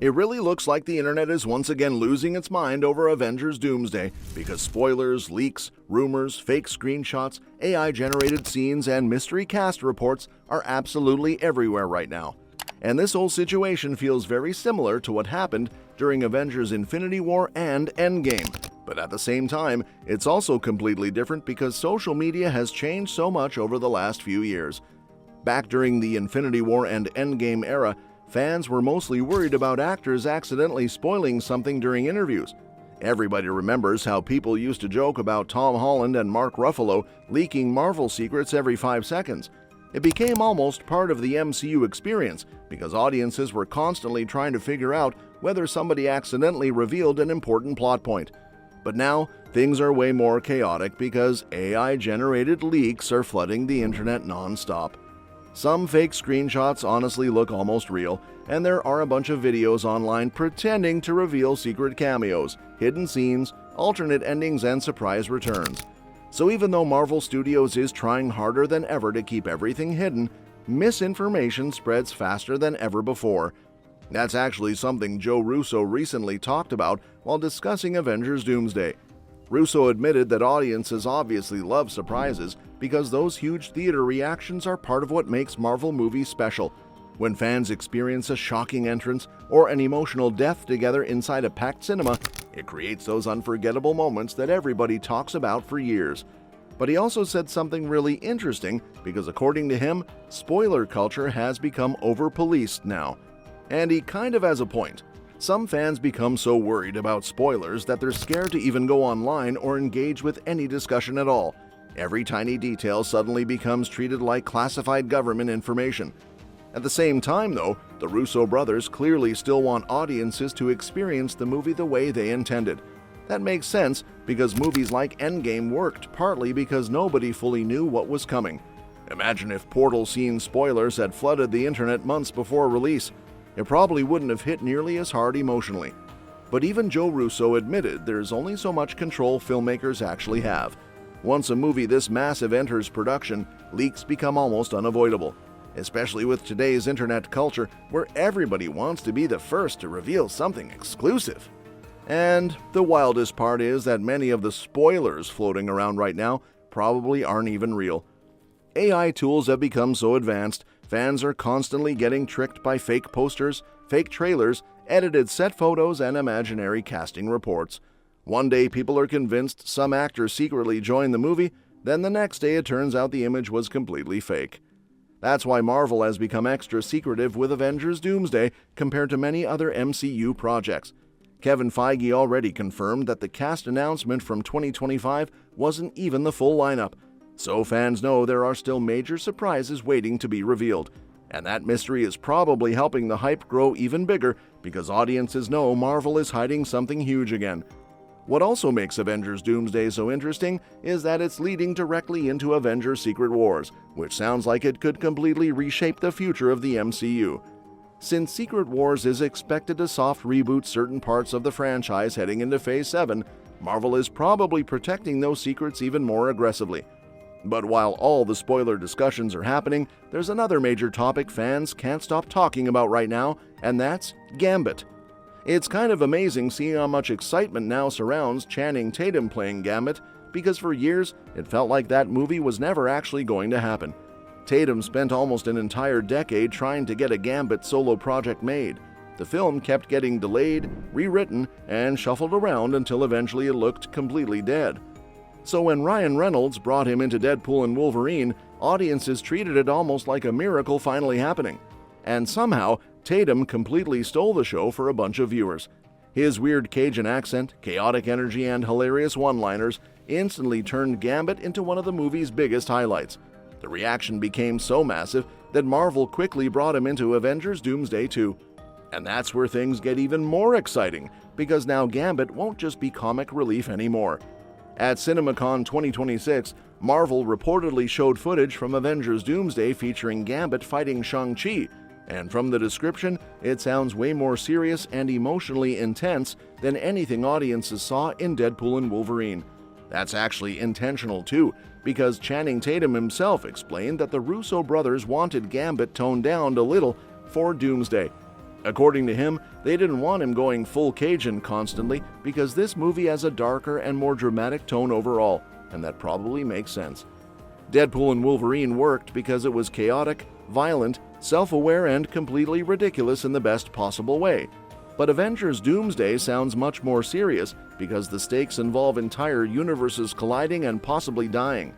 It really looks like the internet is once again losing its mind over Avengers Doomsday because spoilers, leaks, rumors, fake screenshots, AI-generated scenes, and mystery cast reports are absolutely everywhere right now. And this whole situation feels very similar to what happened during Avengers Infinity War and Endgame. But at the same time, it's also completely different because social media has changed so much over the last few years. Back during the Infinity War and Endgame era, fans were mostly worried about actors accidentally spoiling something during interviews. Everybody remembers how people used to joke about Tom Holland and Mark Ruffalo leaking Marvel secrets every 5 seconds. It became almost part of the MCU experience because audiences were constantly trying to figure out whether somebody accidentally revealed an important plot point. But now, things are way more chaotic because AI-generated leaks are flooding the internet non-stop. Some fake screenshots honestly look almost real, and there are a bunch of videos online pretending to reveal secret cameos, hidden scenes, alternate endings, and surprise returns. So even though Marvel Studios is trying harder than ever to keep everything hidden, misinformation spreads faster than ever before. That's actually something Joe Russo recently talked about while discussing Avengers Doomsday. Russo admitted that audiences obviously love surprises because those huge theater reactions are part of what makes Marvel movies special. When fans experience a shocking entrance or an emotional death together inside a packed cinema, it creates those unforgettable moments that everybody talks about for years. But he also said something really interesting because according to him, spoiler culture has become over-policed now. And he kind of has a point. Some fans become so worried about spoilers that they're scared to even go online or engage with any discussion at all. Every tiny detail suddenly becomes treated like classified government information. At the same time, though, the Russo brothers clearly still want audiences to experience the movie the way they intended. That makes sense because movies like Endgame worked partly because nobody fully knew what was coming. Imagine if portal scene spoilers had flooded the internet months before release. It probably wouldn't have hit nearly as hard emotionally. But even Joe Russo admitted there's only so much control filmmakers actually have. Once a movie this massive enters production, leaks become almost unavoidable, especially with today's internet culture where everybody wants to be the first to reveal something exclusive. And the wildest part is that many of the spoilers floating around right now probably aren't even real. AI tools have become so advanced, fans are constantly getting tricked by fake posters, fake trailers, edited set photos, and imaginary casting reports. One day people are convinced some actor secretly joined the movie, then the next day it turns out the image was completely fake. That's why Marvel has become extra secretive with Avengers Doomsday compared to many other MCU projects. Kevin Feige already confirmed that the cast announcement from 2025 wasn't even the full lineup. So fans know there are still major surprises waiting to be revealed. And that mystery is probably helping the hype grow even bigger because audiences know Marvel is hiding something huge again. What also makes Avengers Doomsday so interesting is that it's leading directly into Avengers Secret Wars, which sounds like it could completely reshape the future of the MCU. Since Secret Wars is expected to soft reboot certain parts of the franchise heading into Phase 7, Marvel is probably protecting those secrets even more aggressively. But while all the spoiler discussions are happening, there's another major topic fans can't stop talking about right now, and that's Gambit. It's kind of amazing seeing how much excitement now surrounds Channing Tatum playing Gambit, because for years it felt like that movie was never actually going to happen. Tatum spent almost an entire decade trying to get a Gambit solo project made. The film kept getting delayed, rewritten, and shuffled around until eventually it looked completely dead. So when Ryan Reynolds brought him into Deadpool and Wolverine, audiences treated it almost like a miracle finally happening. And somehow, Tatum completely stole the show for a bunch of viewers. His weird Cajun accent, chaotic energy, and hilarious one-liners instantly turned Gambit into one of the movie's biggest highlights. The reaction became so massive that Marvel quickly brought him into Avengers Doomsday 2. And that's where things get even more exciting, because now Gambit won't just be comic relief anymore. At CinemaCon 2026, Marvel reportedly showed footage from Avengers Doomsday featuring Gambit fighting Shang-Chi, and from the description, it sounds way more serious and emotionally intense than anything audiences saw in Deadpool and Wolverine. That's actually intentional too, because Channing Tatum himself explained that the Russo brothers wanted Gambit toned down a little for Doomsday. According to him, they didn't want him going full Cajun constantly because this movie has a darker and more dramatic tone overall, and that probably makes sense. Deadpool and Wolverine worked because it was chaotic, violent, self-aware, and completely ridiculous in the best possible way. But Avengers Doomsday sounds much more serious because the stakes involve entire universes colliding and possibly dying.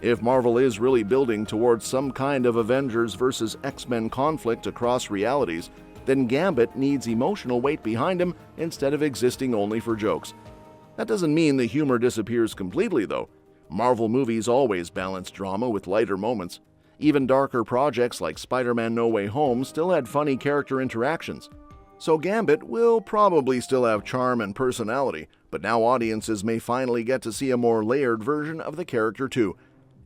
If Marvel is really building towards some kind of Avengers versus X-Men conflict across realities, then Gambit needs emotional weight behind him instead of existing only for jokes. That doesn't mean the humor disappears completely, though. Marvel movies always balance drama with lighter moments. Even darker projects like Spider-Man No Way Home still had funny character interactions. So Gambit will probably still have charm and personality, but now audiences may finally get to see a more layered version of the character too.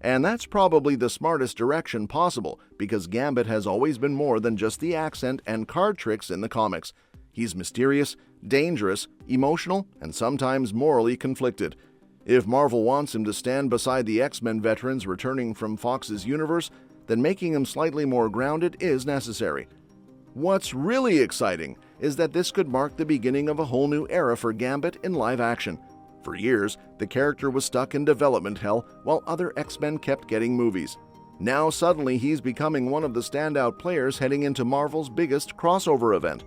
And that's probably the smartest direction possible, because Gambit has always been more than just the accent and card tricks in the comics. He's mysterious, dangerous, emotional, and sometimes morally conflicted. If Marvel wants him to stand beside the X-Men veterans returning from Fox's universe, then making him slightly more grounded is necessary. What's really exciting is that this could mark the beginning of a whole new era for Gambit in live action. For years, the character was stuck in development hell while other X-Men kept getting movies. Now suddenly he's becoming one of the standout players heading into Marvel's biggest crossover event.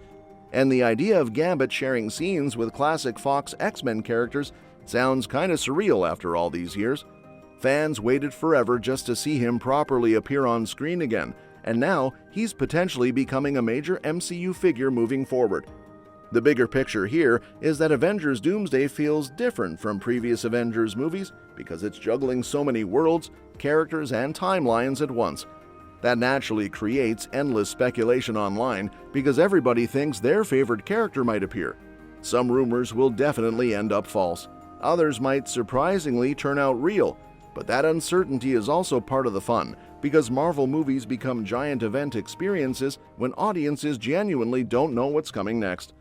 And the idea of Gambit sharing scenes with classic Fox X-Men characters sounds kinda surreal after all these years. Fans waited forever just to see him properly appear on screen again, and now he's potentially becoming a major MCU figure moving forward. The bigger picture here is that Avengers Doomsday feels different from previous Avengers movies because it's juggling so many worlds, characters, and timelines at once. That naturally creates endless speculation online because everybody thinks their favorite character might appear. Some rumors will definitely end up false. Others might surprisingly turn out real, but that uncertainty is also part of the fun because Marvel movies become giant event experiences when audiences genuinely don't know what's coming next.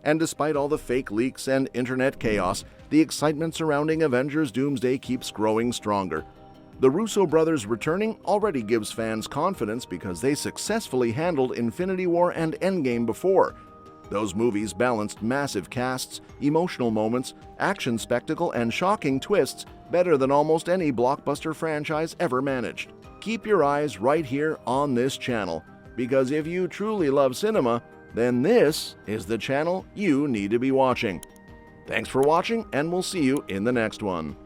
And despite all the fake leaks and internet chaos, the excitement surrounding Avengers Doomsday keeps growing stronger. The Russo brothers returning already gives fans confidence because they successfully handled Infinity War and Endgame before. Those movies balanced massive casts, emotional moments, action spectacle, and shocking twists better than almost any blockbuster franchise ever managed. Keep your eyes right here on this channel, because if you truly love cinema, then this is the channel you need to be watching. Thanks for watching, and we'll see you in the next one.